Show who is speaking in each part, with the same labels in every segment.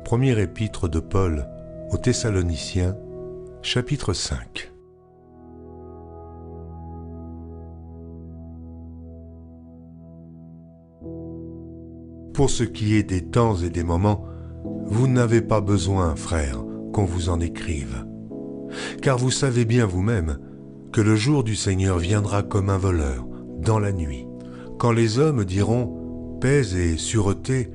Speaker 1: Première épître de Paul aux Thessaloniciens, chapitre 5. Pour ce qui est des temps et des moments, vous n'avez pas besoin, frères, qu'on vous en écrive. Car vous savez bien vous-même que le jour du Seigneur viendra comme un voleur, dans la nuit. Quand les hommes diront « paix et sûreté »,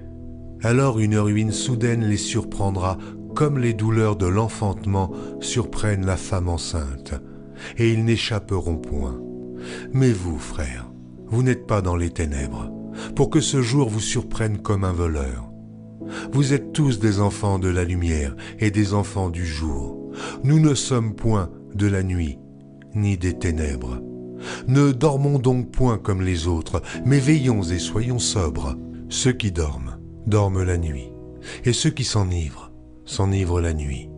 Speaker 1: alors une ruine soudaine les surprendra comme les douleurs de l'enfantement surprennent la femme enceinte, et ils n'échapperont point. Mais vous, frères, vous n'êtes pas dans les ténèbres, pour que ce jour vous surprenne comme un voleur. Vous êtes tous des enfants de la lumière et des enfants du jour. Nous ne sommes point de la nuit, ni des ténèbres. Ne dormons donc point comme les autres, mais veillons et soyons sobres. Ceux qui dorment, dorment la nuit, et ceux qui s'enivrent, s'enivrent la nuit.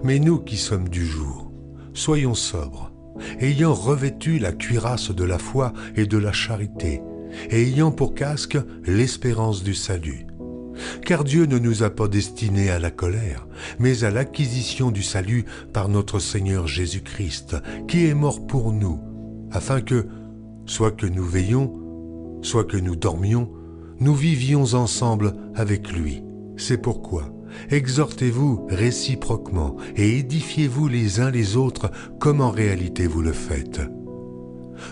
Speaker 1: Mais nous qui sommes du jour, soyons sobres, ayant revêtu la cuirasse de la foi et de la charité, et ayant pour casque l'espérance du salut. Car Dieu ne nous a pas destinés à la colère, mais à l'acquisition du salut par notre Seigneur Jésus-Christ, qui est mort pour nous, afin que, soit que nous veillions, soit que nous dormions, nous vivions ensemble avec lui. C'est pourquoi, exhortez-vous réciproquement et édifiez-vous les uns les autres comme en réalité vous le faites.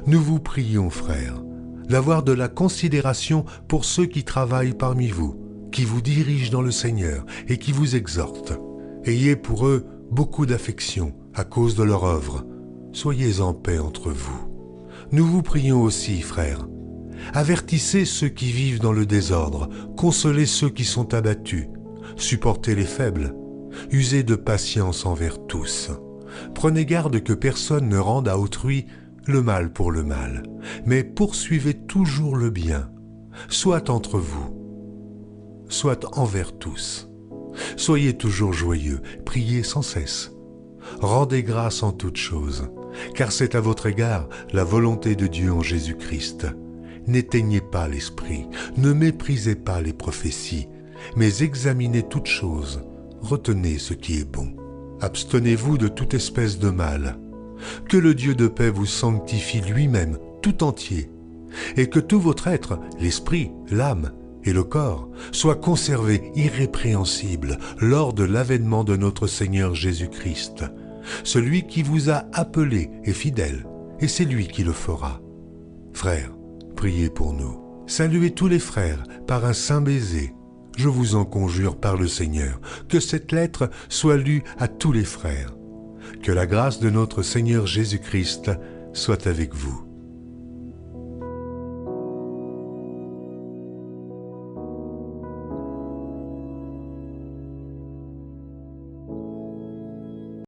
Speaker 1: Nous vous prions, frères, d'avoir de la considération pour ceux qui travaillent parmi vous, qui vous dirigent dans le Seigneur et qui vous exhortent. Ayez pour eux beaucoup d'affection à cause de leur œuvre. Soyez en paix entre vous. Nous vous prions aussi, frères. Avertissez ceux qui vivent dans le désordre, consolez ceux qui sont abattus, supportez les faibles, usez de patience envers tous. Prenez garde que personne ne rende à autrui le mal pour le mal, mais poursuivez toujours le bien, soit entre vous, soit envers tous. Soyez toujours joyeux, priez sans cesse. Rendez grâce en toutes choses, car c'est à votre égard la volonté de Dieu en Jésus-Christ. N'éteignez pas l'esprit, ne méprisez pas les prophéties, mais examinez toutes choses, retenez ce qui est bon. Abstenez-vous de toute espèce de mal. Que le Dieu de paix vous sanctifie lui-même, tout entier, et que tout votre être, l'esprit, l'âme et le corps, soient conservés irrépréhensibles lors de l'avènement de notre Seigneur Jésus-Christ. Celui qui vous a appelé est fidèle, et c'est lui qui le fera. Frères, priez pour nous. Saluez tous les frères par un saint baiser. Je vous en conjure par le Seigneur, que cette lettre soit lue à tous les frères. Que la grâce de notre Seigneur Jésus-Christ soit avec vous.